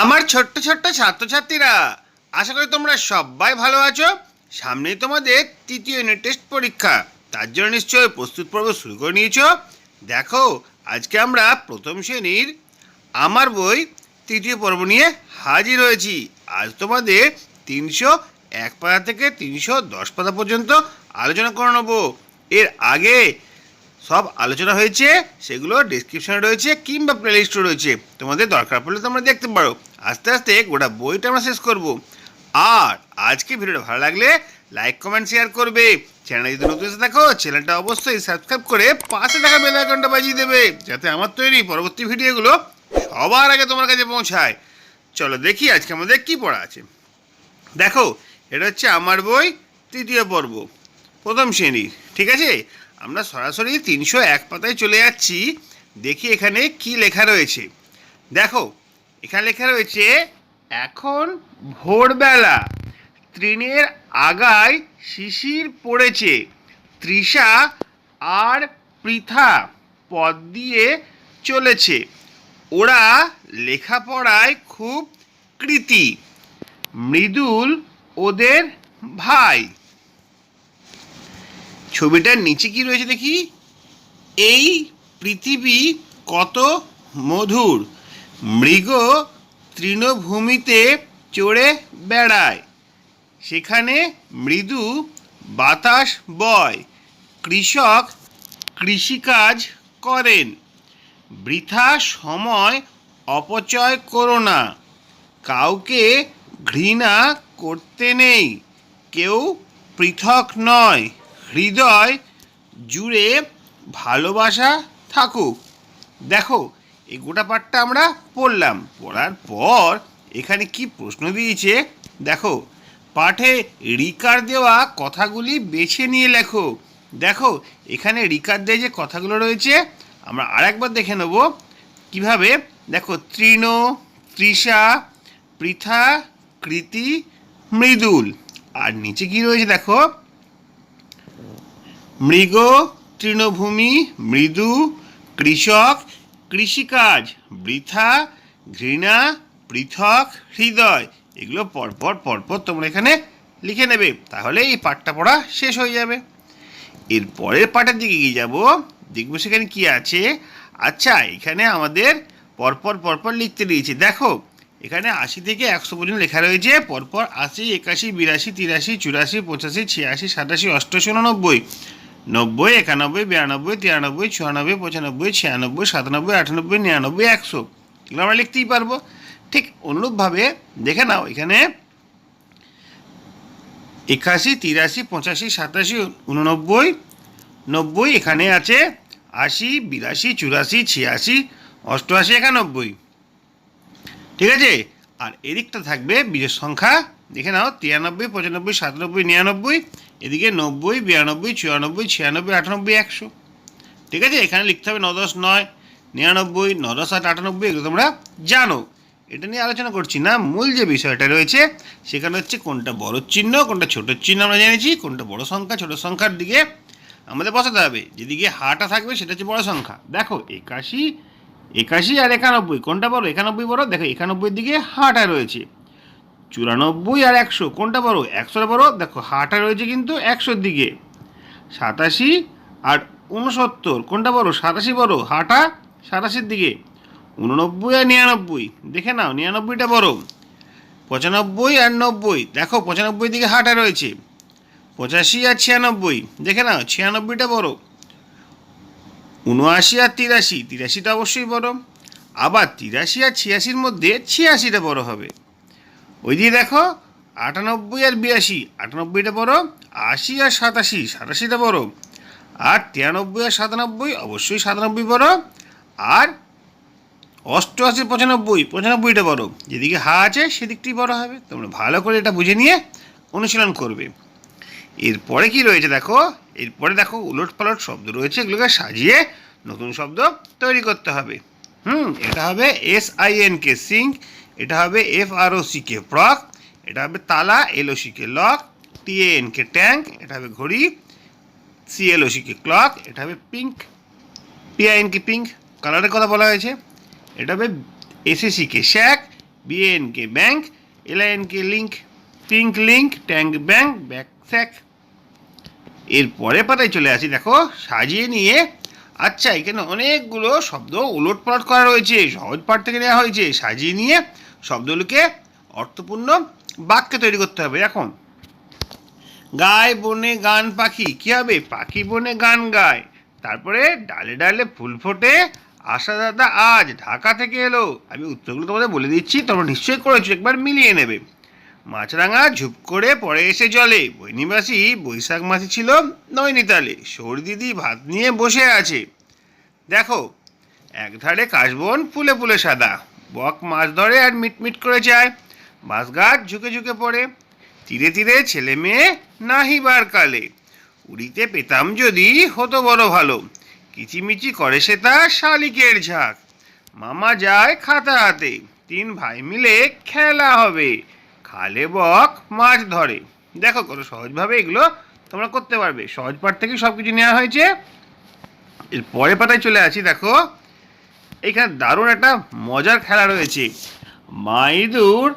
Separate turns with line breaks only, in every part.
আমার ছোট্ট ছোট্ট ছাত্রছাত্রীরা, আশা করি তোমরা সবাই ভালো আছো। সামনেই তোমাদের তৃতীয় ইউনিট টেস্ট পরীক্ষা, তার জন্য নিশ্চয়ই প্রস্তুত পর্ব শুরু করে নিয়েছো। দেখো, আজকে আমরা প্রথম শ্রেণীর আমার বই তৃতীয় পর্ব নিয়ে হাজির হয়েছি। আজ তোমাদের 301 পাতা থেকে 310 পাতা পর্যন্ত আলোচনা করে নেবো। এর আগে সব আলোচনা হয়েছে, সেগুলো ডেসক্রিপশনে রয়েছে কিংবা প্লেলিস্টে রয়েছে, তোমাদের দরকার পড়লে তোমরা দেখতে পারো। আস্তে আস্তে গোটা বইটা আমরা শেষ করব। আর আজকে ভিডিওটা ভালো লাগলে লাইক কমেন্ট শেয়ার করবে। চ্যানেলে যদি নতুন এসে থাকো, চ্যানেলটা অবশ্যই সাবস্ক্রাইব করে পাশে থাকা বেল আইকনটা বাজিয়ে দেবে, যাতে আমার তৈরি পরবর্তী ভিডিওগুলো সবার আগে তোমার কাছে পৌঁছায়। চলো দেখি আজকে আমাদের কি পড়া আছে। দেখো, এটা হচ্ছে আমার বই তৃতীয় পর্ব, প্রথম শ্রেণী। ঠিক আছে, আমরা সরাসরি 301 পাতায় চলে যাচ্ছি। দেখি এখানে কি লেখা রয়েছে। দেখো, এখানে লেখা রয়েছে, এখন ভোরবেলা, তৃণের আগায় শিশির পড়েছে, তৃষা আর পৃথা পথ দিয়ে চলেছে, ওরা লেখাপড়ায় খুব কৃতী, মৃদুল ওদের ভাই। ছবিটার নিচে কি রয়েছে দেখি, এই পৃথিবী কত মধুর, মৃগ তৃণভূমিতে চড়ে বেড়ায়, সেখানে মৃদু বাতাস বয়, কৃষক কৃষিকাজ করেন, বৃথা সময় অপচয় করো না, কাউকে ঘৃণা করতে নেই, কেউ পৃথক নয়, হৃদয় জুড়ে ভালোবাসা থাকুক। দেখো, এই গোটা পাঠটা আমরা পড়লাম। পড়ার পর এখানে কি প্রশ্ন দিয়েছে দেখো, পাঠে রিকার দেওয়া কথাগুলি বেছে নিয়ে লেখো। দেখো, এখানে রিকার দেওয়া যে কথাগুলো রয়েছে আমরা আরেকবার দেখে নেব কিভাবে। দেখো, তৃণ, তৃষা, পৃথা, কৃতি, মৃদুল। আর নিচে কি রয়েছে দেখো, মৃগ তৃণভূমি, মৃদু, কৃষক কৃষিকাজ, বৃথা, ঘৃণা, পৃথক, হৃদয়। এগুলো পরপর পরপর তোমরা এখানে লিখে নেবে, তাহলে এই পাঠটা পড়া শেষ হয়ে যাবে। এর পরের পাঠের দিকে এগিয়ে যাব, দেখবো সেখানে কি আছে। আচ্ছা, এখানে আমাদের পরপর পরপর লিখতে দিয়েছে। দেখো, এখানে 80 থেকে 100 পর্যন্ত লেখা রয়েছে। পরপর 80, 81, 82, 83, 84, 85, 86, 87, 88, 89, 90, 91, 92, 93, 94, 95, 96, 97, 98, 99, 100। এগুলো আমরা লিখতেই পারবো। ঠিক অনুরূপভাবে দেখে নাও, এখানে 81, 83, 85, 87, 89, 90, এখানে আছে 80, 82, 84, 86, 88, 91। ঠিক আছে, আর এদিকটা থাকবে বিজোড় সংখ্যা। দেখে নাও, 93, 95, 97, 99, এদিকে 90, 92, 94, 96, 98, 100। ঠিক আছে, এখানে লিখতে হবে 9, 10, 9, 99, 9, 10, 8, 98। এগুলো তোমরা জানো, এটা নিয়ে আলোচনা করছি না। মূল যে বিষয়টা রয়েছে সেখানে হচ্ছে কোনটা বড় চিহ্ন কোনটা ছোট চিহ্ন আমরা জেনেছি, কোনটা বড় সংখ্যা ছোট সংখ্যার দিকে আমাদের বসাতে হবে। যেদিকে হাটা থাকবে সেটা হচ্ছে বড় সংখ্যা। দেখো, 81, 81 আর 91, কোনটা বড়? 91 বড়। দেখো, 91 দিকে হাটা রয়েছে। 94 আর 100, কোনটা বড়? 100 বড়। দেখো, হাটা রয়েছে কিন্তু 100-র দিকে। 87 আর 69, কোনটা বড়? 87 বড়, হাটা 87-র দিকে। 89 আর 99, দেখে নাও 99টা বড়। 95 আর 90, দেখো 95 দিকে হাটা রয়েছে। 85 আর 96, দেখে নাও 96টা বড়। 79 আর 83, 83টা অবশ্যই বড়। আবার 83 আর 86-র মধ্যে 86টা বড় হবে। ওই দিয়ে দেখো 98 আর 82, 98টা বড়। 80 আর 87, 87টা বড়। আর 93 আর 97, অবশ্যই 97 বড়। আর 88, 95, 95টা বড়। যেদিকে হা আছে সেদিকটি বড় হবে। তোমরা ভালো করে এটা বুঝে নিয়ে অনুশীলন করবে। এরপরে কি রয়েছে দেখো, এরপরে দেখো উলট পালট শব্দ রয়েছে, এগুলোকে সাজিয়ে নতুন শব্দ তৈরি করতে হবে। এটা হবে SINK সিঙ্ক, এটা হবে FROCK ফ্রক, এটা হবে তালা, LOCK লক, TANK ট্যাঙ্ক, এটা হবে ঘড়ি, CLOCK ক্লক, এটা হবে পিঙ্ক, PINK পিঙ্ক, কালারের কথা বলা হয়েছে। এটা হবে SACK sack, BANK bank, LINK link, pink link, tank bank, back sack. এরপরে পাতায় চলে আসি, দেখো সাজিয়ে নিয়ে। আচ্ছা, এখানে অনেকগুলো শব্দ উলটপালট করা রয়েছে, সহজ পাঠ থেকে নেওয়া হয়েছে। সাজিয়ে নিয়ে শব্দগুলোকে অর্থপূর্ণ বাক্যে তৈরি করতে হবে। এখন গায় বনে গান পাখি, কী হবে? পাখি বনে গান গায়। তারপরে ডালে ডালে ফুল ফোটে, আশা দাদা আজ ঢাকা থেকে এলো। আমি উত্তরগুলো তোমাদের বলে দিচ্ছি, তোমরা নিশ্চয়ই করেছো, একবার মিলিয়ে নেবে। মাছরাঙা ঝুপ করে পড়ে এসে জলে, বৈনিবাসী বৈশাখ মাসে ছিল নৈনিতালে, সৌরি দিদি ভাত নিয়ে বসে আছে। দেখো, একধারে কাশবন ফুলে ফুলে সাদা, বক মাছ ধরে আর মিটমিট করে যায়, বাঁশ গাছ ঝুঁকে ঝুঁকে পড়ে, তীরে তীরে ছেলে মেয়ে নাহিবার কালে, উড়িতে পেতাম যদি হতো বড় ভালো, কিচিমিচি করে সে তা শালিকের ঝাঁক, মামা যায় খাতা হাতে, 3 ভাই মিলে খেলা হবে, খালে বক মাছ ধরে। দেখো কত সহজভাবে এগুলো তোমরা করতে পারবে, সহজ পাঠ থেকে সব কিছু নেওয়া হয়েছে। এর পরের পাতায় চলে আসি, দেখো এখানে দারুণ একটা মজার খেলা রয়েছে। মাইদুর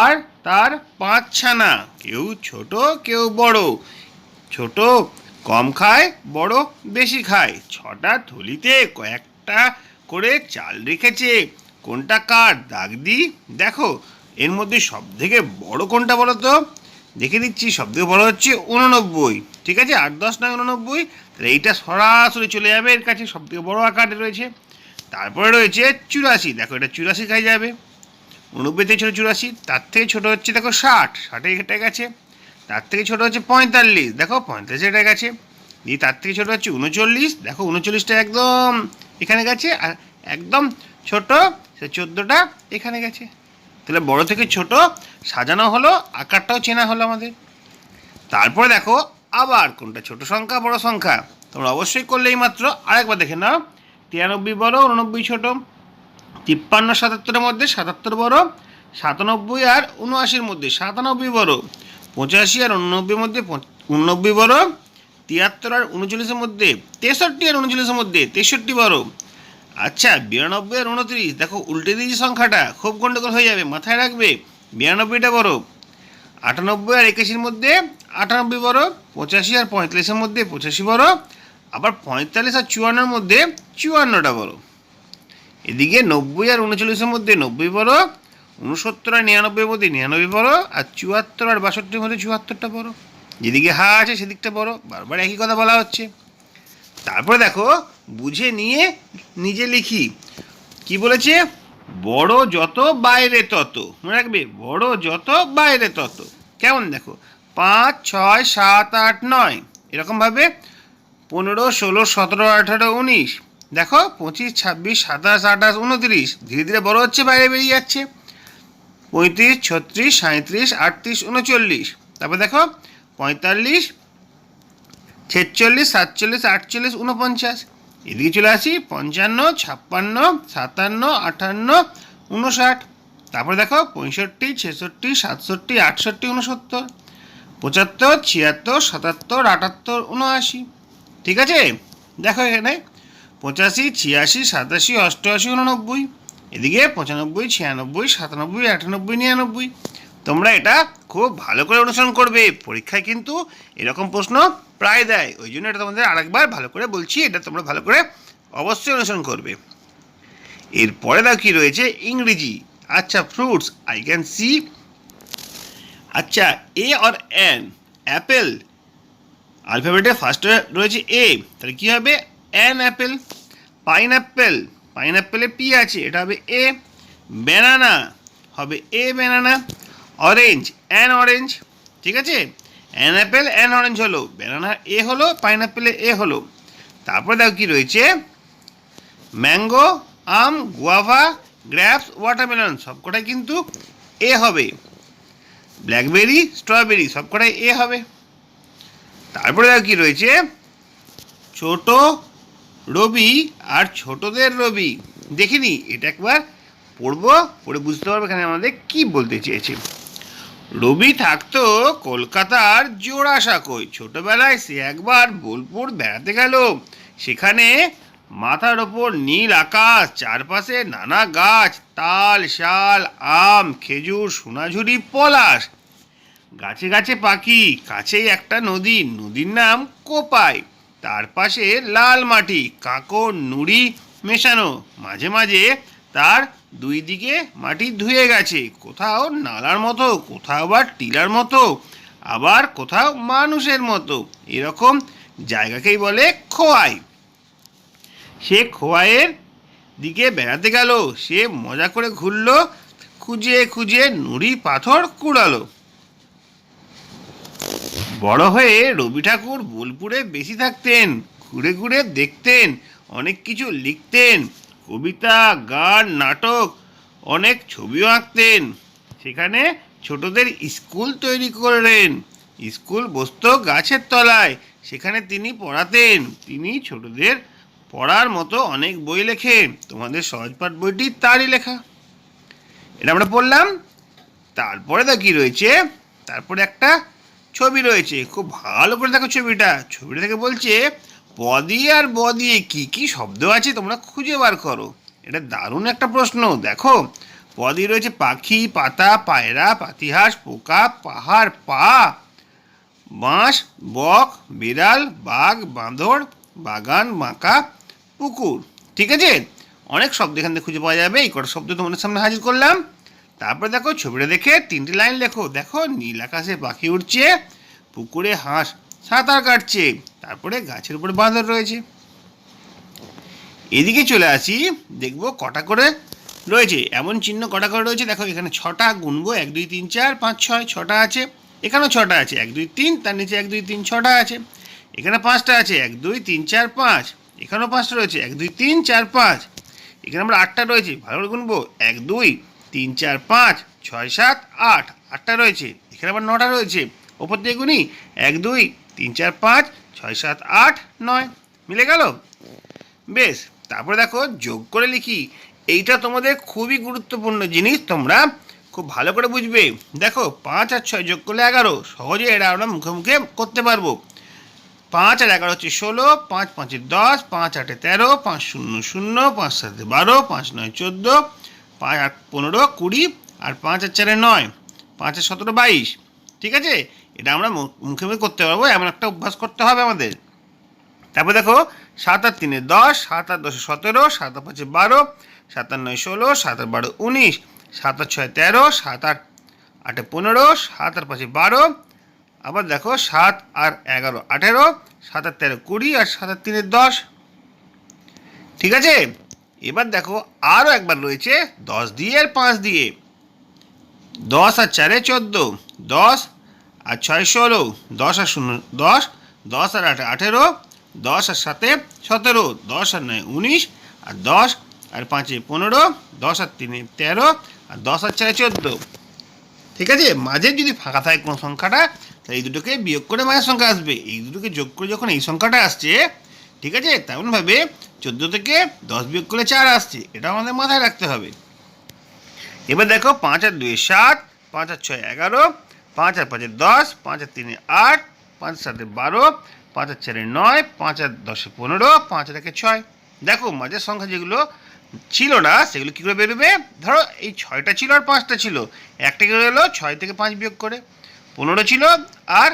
আর তার 5 ছানা, কেউ ছোট কেউ বড়, ছোট কম খায়, বড় বেশি খায়, 6টা থলিতে কয়েকটা করে চাল রেখেছে, কোনটা কার দাগ দি। দেখো এর মধ্যে সব থেকে বড় কোনটা বলো তো? দেখে দিচ্ছি, সব থেকে বড় হচ্ছে 89। ঠিক আছে, 8 10 নয় 89, তাহলে এইটা সরাসরি চলে যাবে এর কাছে, সব থেকে বড় আকারে রয়েছে। তারপরে রয়েছে 84, দেখো এটা 84 খাই যাবে, 89 থেকে ছোটো 84, তার থেকে ছোটো হচ্ছে দেখো 60, 60 এটা গেছে। তার থেকে ছোটো হচ্ছে 45, দেখো 45 এটা গেছে। দিয়ে তার থেকে ছোটো হচ্ছে 39, দেখো 39টা একদম এখানে গেছে, আর একদম ছোট সে 14টা এখানে গেছে। তাহলে বড় থেকে ছোট সাজানো হলো, আকারটাও চেনা হলো আমাদের। তারপরে দেখো আবার কোনটা ছোট সংখ্যা বড় সংখ্যা, তোমরা অবশ্যই করলেই মাত্র আরেকবার দেখে নাও। 93 বড়, 89 ছোট, 53 77-এর মধ্যে 77 বড়, 97 আর 79-র মধ্যে 97 বড়, 85 আর 89-এর মধ্যে 89 বড়, 73 আর 39-এর মধ্যে 63 আর 39-এর মধ্যে 63 বড়। আচ্ছা, 92 আর 29, দেখো উল্টে দিয়েছি সংখ্যাটা, খুব গন্ডগোল হয়ে যাবে, মাথায় রাখবে। 92টা বড়, 98 আর 81-এর মধ্যে 98 বড়, 85 আর 45-এর মধ্যে 85 বড়, আবার 45 আর 54-এর মধ্যে 54টা বড়। এদিকে 90 আর 39-এর মধ্যে 90 বড়, 69 আর 99-এর মধ্যে 99 বড়, আর 74 আর 62-এর মধ্যে 74টা বড়। যেদিকে হা আছে সেদিকটা বড়, বারবার একই কথা বলা হচ্ছে। তারপরে দেখো বুঝে নিয়ে নিজে লিখি, কি বলেছে? বড় যত বাইরে তত, মনে রাখবে, বড় যত বাইরে তত। কেমন দেখো, 5 6 7 8 9, এরকমভাবে 15 16 17 18 19, দেখো 25 26 27 28 29, ধীরে ধীরে বড় হচ্ছে, বাইরে বেরিয়ে যাচ্ছে। 35 36 37 38 39, তারপর দেখো 45 46 47 48 49, এদিকে চলে আসি 55 56 57 58 59, তারপরে দেখো 65 66 67 68 69, 75 76 77 78 79। ঠিক আছে, দেখো এখানে 85 86 87 88 89, এদিকে 95 96 97 98 99। তোমরা এটা খুব ভালো করে অনুসরণ করবে, পরীক্ষায় কিন্তু এরকম প্রশ্ন প্রায় দেয়, ওই জন্য এটা তোমাদের আরেকবার ভালো করে বলছি, এটা তোমরা ভালো করে অবশ্যই অনুসরণ করবে। এরপরে দাও কি রয়েছে? ইংরেজি। আচ্ছা, ফ্রুটস, আই ক্যান সি। আচ্ছা, এ অর এন, অ্যাপেল, আলফাবেটের ফার্স্টে রয়েছে এ, তাহলে কী হবে? An Apple. পাইনঅ্যাপেল, পাইনঅ্যাপেলে পি আছে, এটা হবে এ। ব্যানানা হবে এ ব্যানানা। Orange, an orange. ঠিক আছে, অ্যান অ্যাপেল অ্যান অরেঞ্জ হলো, ব্যানানা এ হলো, পাইনঅ্যাপেলে এ হলো। তারপরে দেখো কি রয়েছে? ম্যাঙ্গো, আম, গুয়াভা, গ্র্যাপস, ওয়াটারমেলন, সবকটাই কিন্তু এ হবে। ব্ল্যাকবেরি, স্ট্রবেরি, সবকটাই এ হবে। তারপরে দেখো কি রয়েছে? ছোট রবি আর ছোটদের রবি। দেখিনি, এটা একবার পড়বো, পড়ে বুঝতে পারবো এখানে আমাদের কি বলতে চেয়েছে। রবি থাকতো কলকাতার জোড়াসাঁকোয়, ছোটবেলায় সে একবার বোলপুর বেড়াতে গেল, সেখানে মাথার ওপর নীল আকাশ, চারপাশে নানা গাছ, তাল, শাল, আম, খেজুর, সোনাঝুরি, পলাশ। গাছে গাছে পাখি, কাছেই একটা নদী, নদীর নাম কোপাই। তার পাশে লাল মাটি, কাঁকড়, নুড়ি মেশানো। মাঝে মাঝে তার দুই দিকে মাটি ধুয়ে গেছে, কোথাও নালার মতো, কোথাও আবার টিলার মতো, আবার কোথাও মানুষের মতো। এরকম জায়গাকেই বলে খোয়াই। সে খোয়াইয়ের দিকে বেড়াতে গেল, সে মজা করে ঘুরল, খুঁজে খুঁজে নুড়ি পাথর কুড়ালো। বড় হয়ে রবি ঠাকুর বোলপুরে বেশি থাকতেন, ঘুরে ঘুরে দেখতেন, অনেক কিছু লিখতেন, কবিতা, গান, নাটক, অনেক ছবিও আঁকতেন। সেখানে ছোটদের স্কুল তৈরি করলেন। স্কুল বসত গাছের তলায়, সেখানে তিনি পড়াতেন। তিনি ছোটদের পড়ার মতো অনেক বই লেখেন। তোমাদের সহজপাঠ বইটি তারই লেখা। এটা আমরা পড়লাম। তারপরে তো কি রয়েছে, তারপরে একটা ছবি রয়েছে, খুব ভালো করে দেখো ছবিটা। ছবিটা থেকে বলছে প দিয়ে আর ব দিয়ে কি কি শব্দ আছে তোমরা খুঁজে বার করো। এটা দারুণ একটা প্রশ্ন। দেখো, প দিয়ে রয়েছে পাখি, পাতা, পায়রা, পাতিহাঁস, পোকা, পাহাড়, পা, বাঁশ, বক, বিড়াল, বাঘ, বাঁদর, বাগান, বাঁকা, পুকুর। ঠিক আছে, অনেক শব্দ এখান থেকে খুঁজে পাওয়া যাবে। এই কটা শব্দ তোমাদের সামনে হাজির করলাম। তারপরে দেখো ছবিটা দেখে 3টি লাইন লেখো। দেখো, নীল আকাশে পাখি উঠছে, পুকুরে হাঁস সাঁতার কাটছে, তারপরে গাছের উপরে বাঁদর রয়েছে। এদিকে চলে আসি, দেখবো কটা করে রয়েছে, এমন চিহ্ন কটা করে রয়েছে। দেখো এখানে 6টা, গুনবো 1 2 3 4 5 6, 6টা আছে। এখানেও 6টা আছে, 1 2 3, তার নিচে 1 2 3, 6টা আছে। এখানে 5টা আছে, 1 2 3 4 5। এখানেও 5টা রয়েছে, 1 2 3 4 5। এখানে আমরা 8টা রয়েছে, ভালো করে গুনবো 1 2 3 4 5 6 7 8, 8টা রয়েছে। এখানে আবার 9টা রয়েছে, ওপর দিয়ে গুনি 1 2 3 4 5 6 7 8 9। মিলে গেল? বেশ। তারপরে দেখো যোগ করে লিখি। এইটা তোমাদের খুবই গুরুত্বপূর্ণ জিনিস, তোমরা খুব ভালো করে বুঝবে। দেখো 5 আর 6 যোগ করলে 11, সহজে এটা আমরা মুখে মুখে করতে পারবো। 5 আর 11 হচ্ছে 16, 5 5 10, 5 8 13, 5 0 0, 5 7 12, 5 9 14, 5 8 15 20, আর 5 আর 4 9, 5 আর 17 22। ঠিক আছে, এটা আমরা মুখে মুখে করতে পারবো, এমন একটা অভ্যাস করতে হবে আমাদের। তারপর দেখো 7 আর 3 10, 7 আর 10 17, 7 আর 5 12, 7 আর 9 16, 7 আর 12 19, 7 আর 6 13, 7 আর 8 15, 7 আর 5 12। আবার দেখো 7 আর 11 18, 7 আর 13 20, আর 7 আর 3 10। ঠিক আছে, এবার দেখো আরও একবার রয়েছে 10 দিয়ে আর 5 দিয়ে। 10 আর 4 14, 10 আর 6 16, 10 আর 0 10, 10 আর 8 18, 10 আর 7 17, 10 আর 9 19, আর 10 আর 5 15, 10 আর 3 13, আর 10 আর 4 14। ঠিক আছে, মাঝে যদি ফাঁকা থাকে কোনো সংখ্যাটা, তাই এই দুটোকে বিয়োগ করে মাঝের সংখ্যা আসবে। এই দুটোকে যোগ করে যখন এই সংখ্যাটা আসছে, ঠিক আছে, তেমনভাবে 14 থেকে 10 বিয়োগ করলে 4 আসছে। এটা আমাদের মাথায় রাখতে হবে। এবার দেখো 5 আর 2 7, 5 আর 6 11, 5 আর 5 10, 5 আর 3 8, 5 আর 7 12, 5 আর 4 9, 5 আর 10 15, 5 আর 1 6। দেখো মাঝের সংখ্যা যেগুলো ছিল না সেগুলো কী করে বেরোবে। ধরো এই 6টা ছিল আর 5টা ছিল, একটা করে এলো 6 থেকে 5 বিয়োগ করে। 15 ছিল আর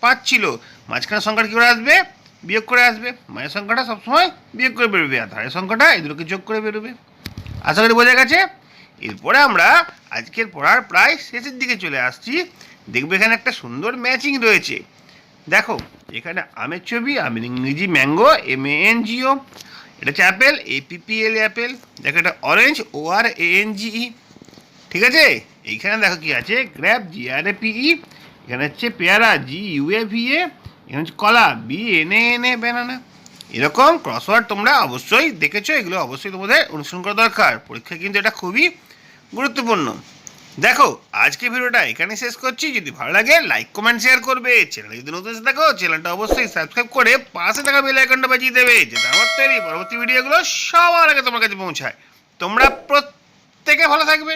5 ছিল, মাঝখানের সংখ্যাটা কী করে আসবে, বিয়োগ করে আসবে। মাঝের সংখ্যাটা সবসময় বিয়োগ করে বেরোবে, আর ধারের সংখ্যাটা এই দুটোকে যোগ করে বেরোবে। আশা করি বোঝা গেছে। এরপরে আমরা আজকের পড়ার প্রায় শেষের দিকে চলে আসছি। দেখবে এখানে একটা সুন্দর ম্যাচিং রয়েছে। দেখো এখানে আমের ছবি, আমের ইংরেজি ম্যাঙ্গো, MANGO। এটা হচ্ছে অ্যাপেল, APPL অ্যাপেল। দেখো এটা অরেঞ্জ, ORANGE। ঠিক আছে, এইখানে দেখো কি আছে, গ্র্যাপ, GRAPE। এখানে হচ্ছে পেয়ারা, GUAVA। এখানে হচ্ছে কলা, BANANA, ব্যানানা। এরকম ক্রসওয়ার্ড তোমরা অবশ্যই দেখেছো, এগুলো অবশ্যই তোমাদের অনুসরণ করা দরকার। পরীক্ষায় কিন্তু এটা খুবই গুরুত্বপূর্ণ। দেখো আজকে ভিডিওটা এখানে শেষ করছি। যদি ভালো লাগে লাইক কমেন্ট শেয়ার করবে। চ্যানেলে যদি নতুন এসে থাকো চ্যানেলটা অবশ্যই সাবস্ক্রাইব করে পাশে থাকা বেল আইকনটা বাজিয়ে দেবে, যেটা আমার তৈরি পরবর্তী ভিডিওগুলো সবার আগে তোমার কাছে পৌঁছায়। তোমরা প্রত্যেকে ভালো থাকবে।